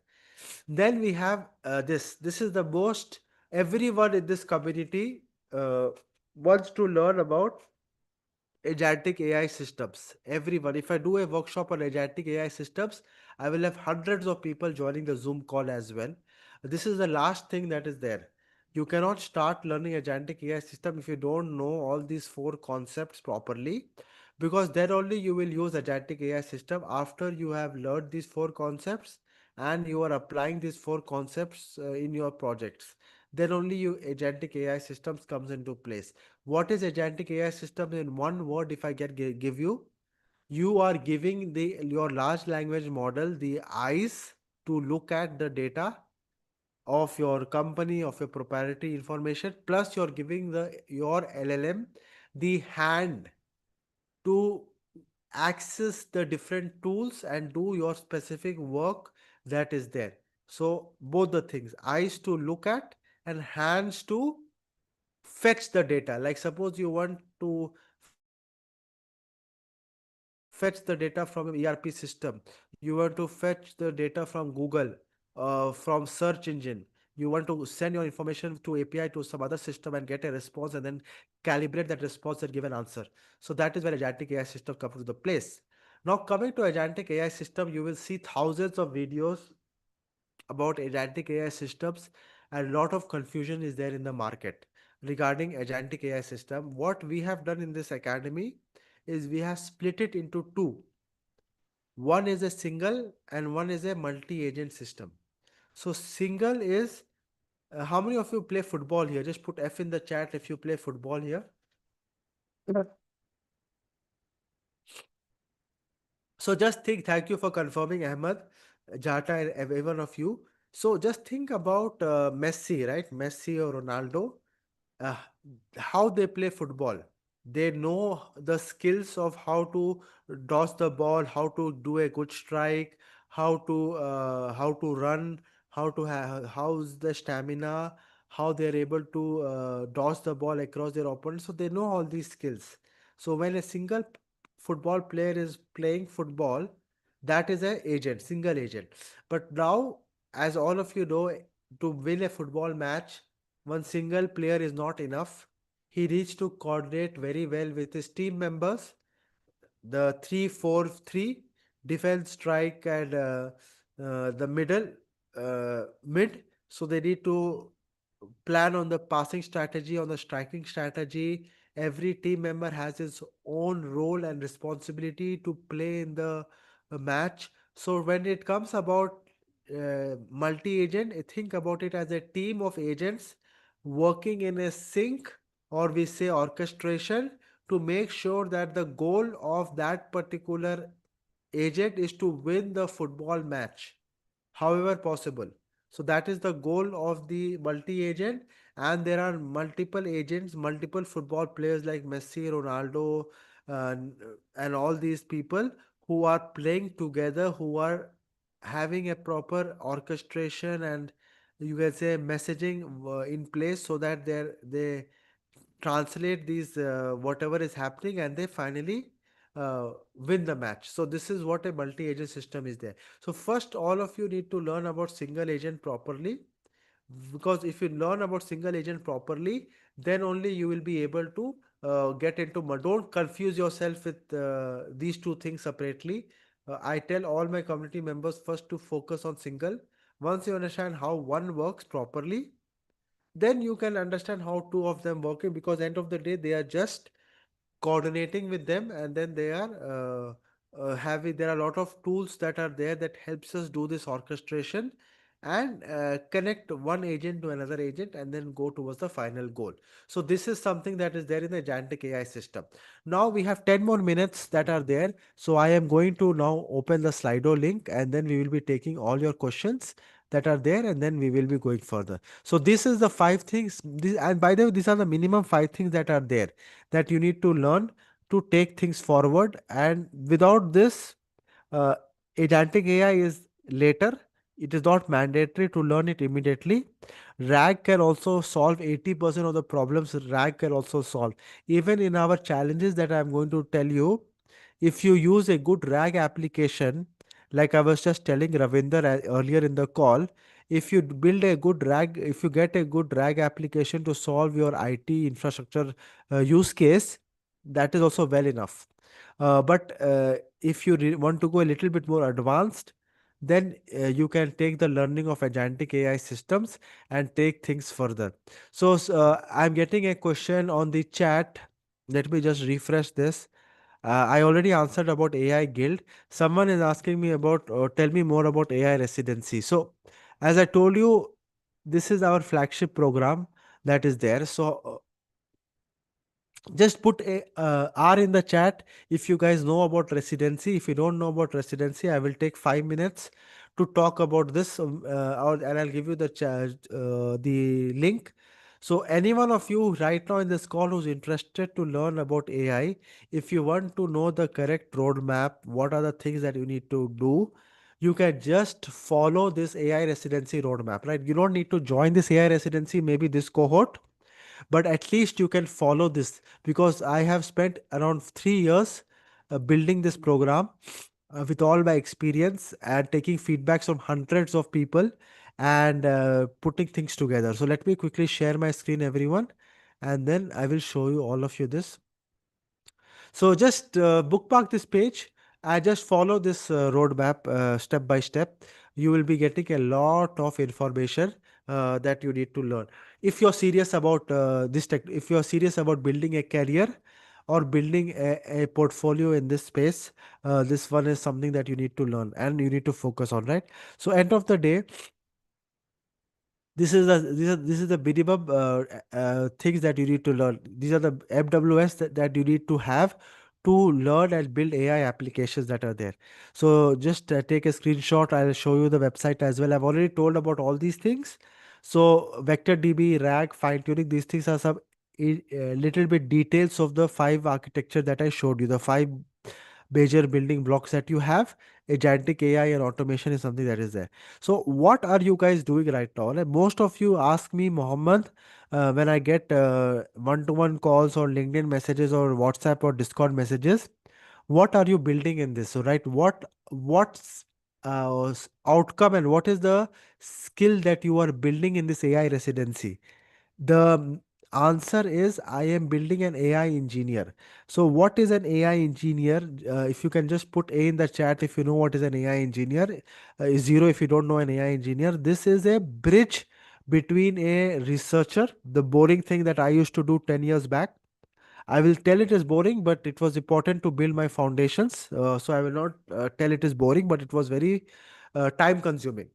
Then we have this. This is the most everyone in this community wants to learn about agentic AI systems. Everyone, if I do a workshop on agentic AI systems, I will have hundreds of people joining the Zoom call as well. This is the last thing that is there. You cannot start learning agentic AI system if you don't know all these four concepts properly, because then only you will use agentic AI system after you have learned these four concepts and you are applying these four concepts in your projects. Then only you agentic AI systems comes into place. What is agentic AI system in one word? If I can give you, you are giving the your large language model the eyes to look at the data of your company, of your proprietary information, plus you're giving the your LLM the hand to access the different tools and do your specific work that is there. So both the things, eyes to look at and hands to fetch the data. Like suppose you want to fetch the data from your ERP system, you want to fetch the data from Google, from search engine, you want to send your information to API to some other system and get a response, and then calibrate that response and give an answer. So that is where agentic AI system comes into the place. Now coming to agentic AI system, you will see thousands of videos about agentic AI systems, and a lot of confusion is there in the market regarding agentic AI system. What we have done in this academy is we have split it into two. One is a single and one is a multi-agent system. So single is how many of you play football here? Just put F in the chat if you play football here. So just think, thank you for confirming, Ahmed, Jata, and every one of you. So just think about Messi, right? Messi or Ronaldo, uh, how they play football. They know the skills of how to dodge the ball, how to do a good strike, how to run, how's the stamina, how they're able to dodge the ball across their opponent. So they know all these skills. So when a single football player is playing football, that is a agent, single agent. But now, as all of you know, to win a football match, one single player is not enough. He needs to coordinate very well with his team members, the 3-4-3 defense, strike, and the mid. So they need to plan on the passing strategy, on the striking strategy. Every team member has his own role and responsibility to play in the match. So when it comes about multi-agent, think about it as a team of agents working in a sync, or we say orchestration, to make sure that the goal of that particular agent is to win the football match however possible. So that is the goal of the multi agent. And there are multiple agents, multiple football players like Messi, Ronaldo, uh, and all these people who are playing together, who are having a proper orchestration and, you can say, messaging in place, so that they translate these whatever is happening, and they finally win the match. So this is what a multi-agent system is there. So first, all of you need to learn about single agent properly, because if you learn about single agent properly, then only you will be able to get into. Don't confuse yourself with these two things separately. I tell all my community members first to focus on single. Once you understand how one works properly, then you can understand how two of them working, because end of the day they are just coordinating with them, and then they are having, there are a lot of tools that are there that helps us do this orchestration and connect one agent to another agent and then go towards the final goal. So this is something that is there in the Agentic AI system. Now we have 10 more minutes that are there, so I am going to now open the Slido link, and then we will be taking all your questions that are there, and then we will be going further. So this is the five things, and by the way, these are the minimum five things that are there that you need to learn to take things forward. And without this, uh, agentic AI is later. It is not mandatory to learn it immediately. RAG can also solve 80% of the problems. RAG can also solve. Even in our challenges that I'm going to tell you, if you use a good RAG application, like I was just telling Ravinder earlier in the call, if you build a good RAG, if you get a good RAG application to solve your IT infrastructure use case, that is also well enough. But if you want to go a little bit more advanced, then you can take the learning of agentic AI systems and take things further. So I'm getting a question on the chat. Let me just refresh this. I already answered about AI Guild. Someone is asking me about, tell me more about AI residency. So, as I told you, this is our flagship program that is there. So, just put a R in the chat if you guys know about residency. If you don't know about residency, I will take 5 minutes to talk about this, and I'll give you the link. So any one of you right now in this call who's interested to learn about AI, if you want to know the correct roadmap, what are the things that you need to do, you can just follow this AI residency roadmap, right? You don't need to join this AI residency, maybe this cohort, but at least you can follow this, because I have spent around 3 years building this program with all my experience and taking feedbacks from hundreds of people and putting things together. So let me quickly share my screen, everyone, and then I will show you all of you this. So just bookmark this page. I just follow this roadmap step by step. You will be getting a lot of information that you need to learn. If you're serious about this tech, if you're serious about building a career or building a portfolio in this space, this one is something that you need to learn and you need to focus on, right? So end of the day, this is the minimum things that you need to learn. These are the MWS that you need to have to learn and build AI applications that are there. So just take a screenshot. I'll show you the website as well. I've already told about all these things. So vector DB, RAG, fine tuning, these things are some little bit details of the five architecture that I showed you, the five major building blocks that you have. Agentic AI and automation is something that is there. So what are you guys doing right now? Like most of you ask me, Mohammed, when I get one-to-one calls or LinkedIn messages or WhatsApp or Discord messages, what are you building in this? So right, what's outcome and what is the skill that you are building in this AI residency? The answer is I am building an AI engineer. So what is an AI engineer? If you can just put A in the chat if you know what is an AI engineer. Zero if you don't know an AI engineer. This is a bridge between a researcher, the boring thing that I used to do 10 years back. I will tell it is boring, but it was important to build my foundations. So I will not tell it is boring, but it was very time consuming.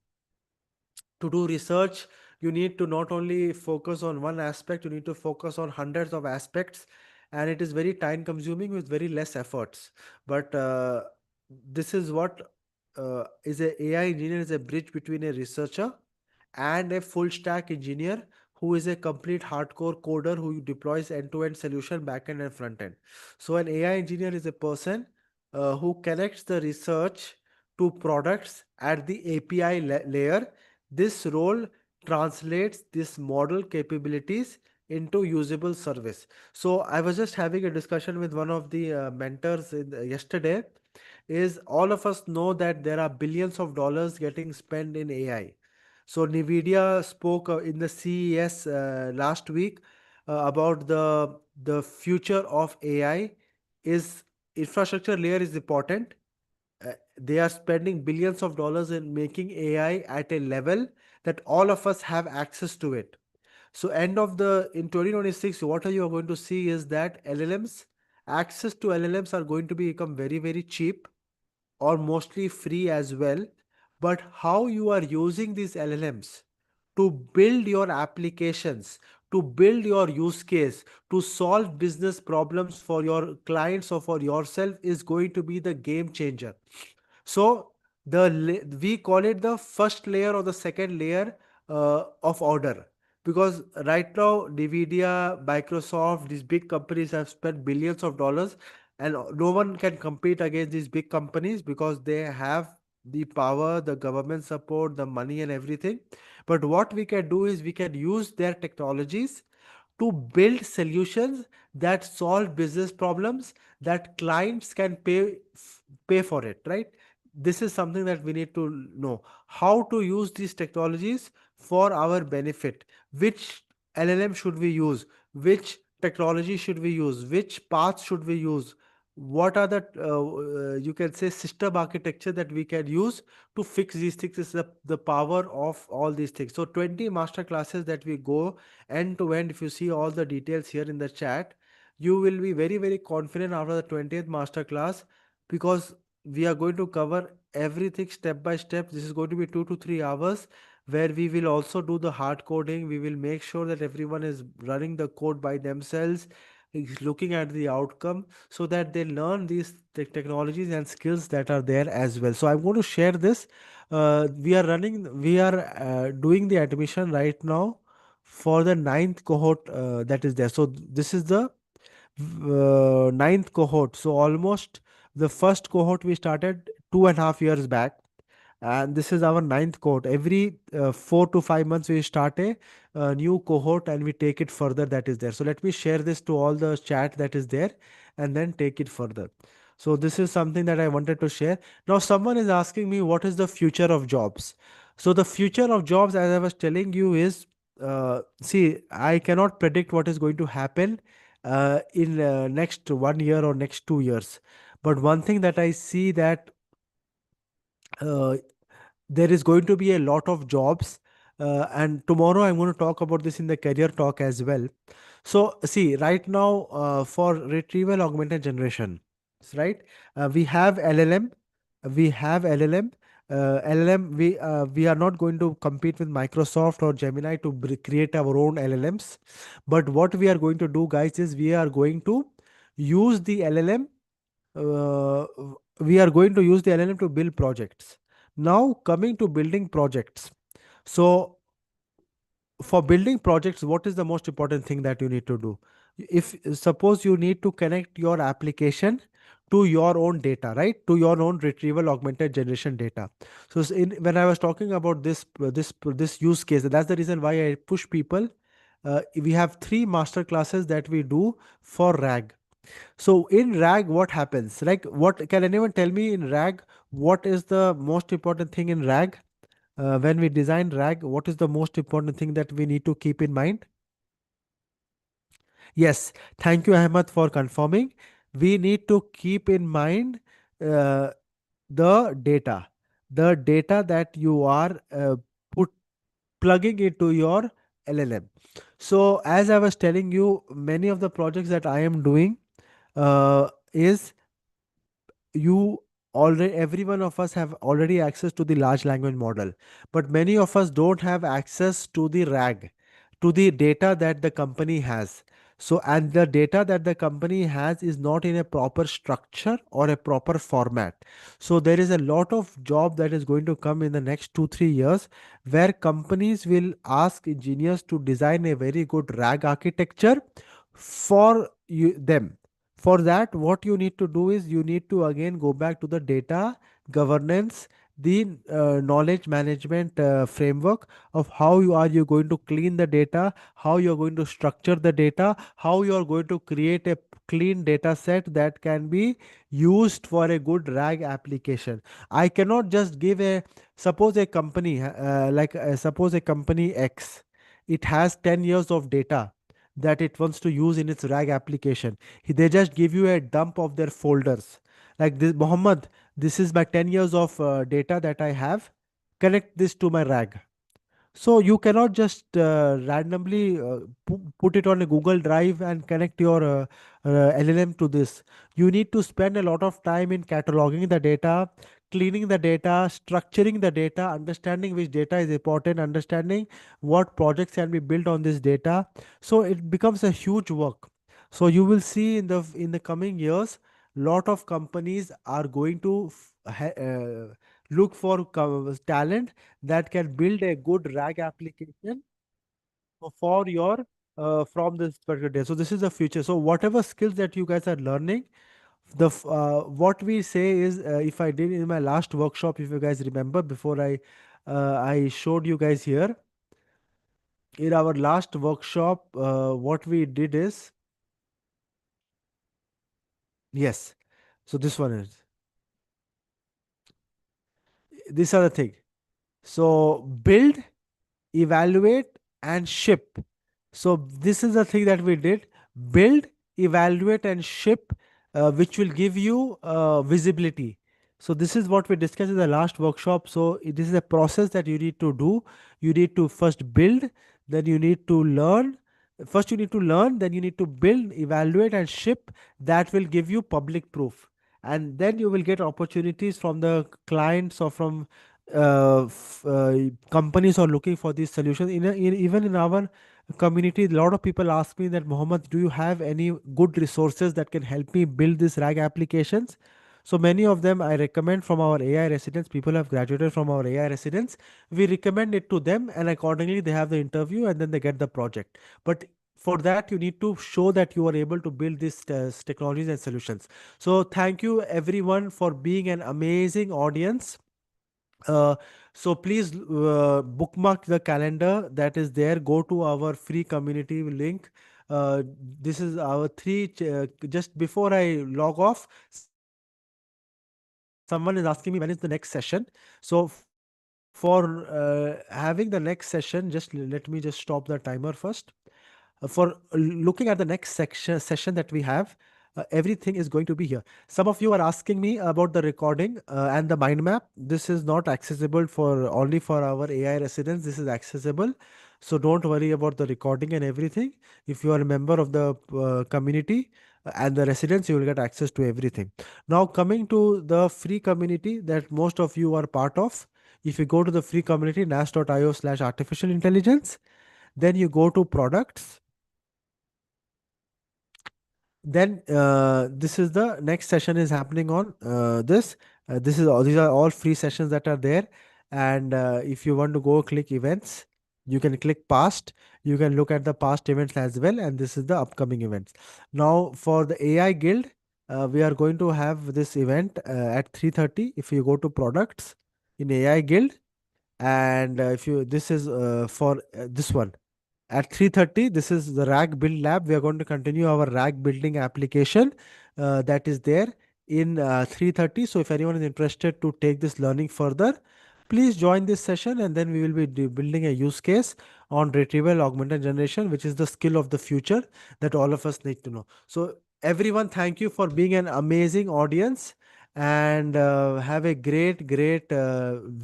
To do research, you need to not only focus on one aspect, you need to focus on hundreds of aspects, and it is very time consuming with very less efforts. But this is what is a AI engineer is a bridge between a researcher and a full stack engineer who is a complete hardcore coder who deploys end-to-end solution backend and front end. So an AI engineer is a person who connects the research to products at the API layer. This role translates this model capabilities into usable service. So I was just having a discussion with one of the mentors yesterday. Is all of us know that there are billions of dollars getting spent in AI. So Nvidia spoke in the CES last week about the future of AI is infrastructure layer is important. They are spending billions of dollars in making AI at a level that all of us have access to it. So end of the in 2026, what are you going to see is that LLMs, access to LLMs are going to become very, very cheap or mostly free as well. But how you are using these LLMs to build your applications, to build your use case, to solve business problems for your clients or for yourself is going to be the game changer. So we call it the first layer or the second layer of order, because right now Nvidia, Microsoft, these big companies have spent billions of dollars, and no one can compete against these big companies because they have the power, the government support, the money, and everything. But what we can do is we can use their technologies to build solutions that solve business problems that clients can pay for it, right? This is something that we need to know how to use these technologies for our benefit. Which LLM should we use? Which technology should we use? Which path should we use? What are the you can say system architecture that we can use to fix these things? Is the power of all these things. So 20 master classes that we go end to end. If you see all the details here in the chat, you will be very, very confident after the 20th master class, because we are going to cover everything step by step. This is going to be 2 to 3 hours where we will also do the hard coding. We will make sure that everyone is running the code by themselves, is looking at the outcome, so that they learn these technologies and skills that are there as well. So I'm going to share this. We are doing the admission right now for the ninth cohort that is there. So this is the ninth cohort. So almost the first cohort we started 2.5 years back, and this is our ninth cohort. Every 4 to 5 months we start a new cohort and we take it further. That is there. So let me share this to all the chat that is there and then take it further. So this is something that I wanted to share. Now someone is asking me what is the future of jobs. So the future of jobs, as I was telling you, is see, I cannot predict what is going to happen in next 1 year or next 2 years. But one thing that I see that uh, there is going to be a lot of jobs, and tomorrow I'm going to talk about this in the career talk as well. So see, right now for retrieval augmented generation, right, we have LLM, we have LLM. LLM, we are not going to compete with Microsoft or Gemini to create our own LLMs. But what we are going to do, guys, is we are going to use the LLM. Uh, we are going to use the LLM to build projects. Now, coming to building projects. So for building projects, what is the most important thing that you need to do? If suppose you need to connect your application to your own data, right, to your own retrieval augmented generation data. So when I was talking about this use case, that's the reason why I push people. We have three master classes that we do for RAG. So in RAG, what happens? Like, what can anyone tell me in RAG? What is the most important thing in RAG? When we design RAG, what is the most important thing that we need to keep in mind? Yes, thank you, Ahmed, for confirming. We need to keep in mind uh, the data that you are put plugging into your LLM. So, as I was telling you, many of the projects that I am doing is you already every one of us have already access to the large language model, but many of us don't have access to the RAG, to the data that the company has. So, and the data that the company has is not in a proper structure or a proper format. So there is a lot of job that is going to come in the next 2 3 years, where companies will ask engineers to design a very good RAG architecture for them. For that, what you need to do is you need to again go back to the data governance, the knowledge management framework of how you going to clean the data, how you are going to structure the data, how you are going to create a clean data set that can be used for a good RAG application. I cannot just give a suppose a company suppose a company X, it has 10 years of data that it wants to use in its RAG application. They just give you a dump of their folders. Like this, Muhammad, this is my 10 years of data that I have. Connect this to my RAG. So you cannot just randomly put it on a Google Drive and connect your LLM to this. You need to spend a lot of time in cataloging the data, cleaning the data, structuring the data, understanding which data is important, understanding what projects can be built on this data. So it becomes a huge work. So you will see in the coming years, lot of companies are going to look for talent that can build a good RAG application for your from this particular day. So this is the future. So whatever skills that you guys are learning, what we say is, if I did in my last workshop, if you guys remember, before I showed you guys here in our last workshop, what we did is, yes. So this one is, these are the thing. So build, evaluate, and ship. So this is the thing that we did: build, evaluate, and ship, which will give you visibility. So this is what we discussed in the last workshop. So this is a process that you need to do. You need to first build, then you need to learn. First you need to learn, then you need to build, evaluate, and ship. That will give you public proof. And then you will get opportunities from the clients or from companies are looking for these solutions. Even in our community, a lot of people ask me that, Mohammed, do you have any good resources that can help me build these RAG applications? So many of them I recommend from our AI residents. People have graduated from our AI residents. We recommend it to them, and accordingly, they have the interview and then they get the project. But for that, you need to show that you are able to build these technologies and solutions. So, thank you everyone for being an amazing audience. uh, so please bookmark the calendar that is there. Go to our free community link. Uh, this is our just before I log off, someone is asking me when is the next session. So for having the next session, let me just stop the timer first. For looking at the next session that we have, everything is going to be here. Some of you are asking me about the recording and the mind map. This is not accessible for only for our AI residents. This is accessible. So don't worry about the recording and everything. If you are a member of the community and the residents, you will get access to everything. Now coming to the free community that most of you are part of. If you go to the free community, nas.io/artificial intelligence, then you go to products. Then this is the next session is happening on these are all free sessions that are there. And if you want to go click events, You can click past, you can look at the past events as well, and this is the upcoming events. Now for the AI Guild, we are going to have this event at 3:30. If you go to products in AI Guild, and if you this is for this one at 3:30, this is the rack build lab. We are going to continue our rack building application that is there in 3:30. So if anyone is interested to take this learning further, please join this session, and then we will be building a use case on retrieval augmented generation, which is the skill of the future that all of us need to know. So everyone, thank you for being an amazing audience, and have a great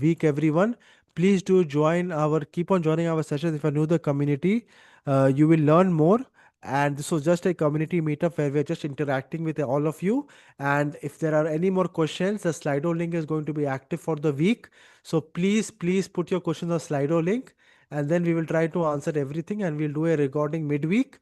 week, everyone. Please do keep on joining our sessions. If you're new to the community, you will learn more. And this was just a community meetup where we're just interacting with all of you. And if there are any more questions, the Slido link is going to be active for the week. So please put your questions on Slido link, and then we will try to answer everything, and we'll do a recording midweek.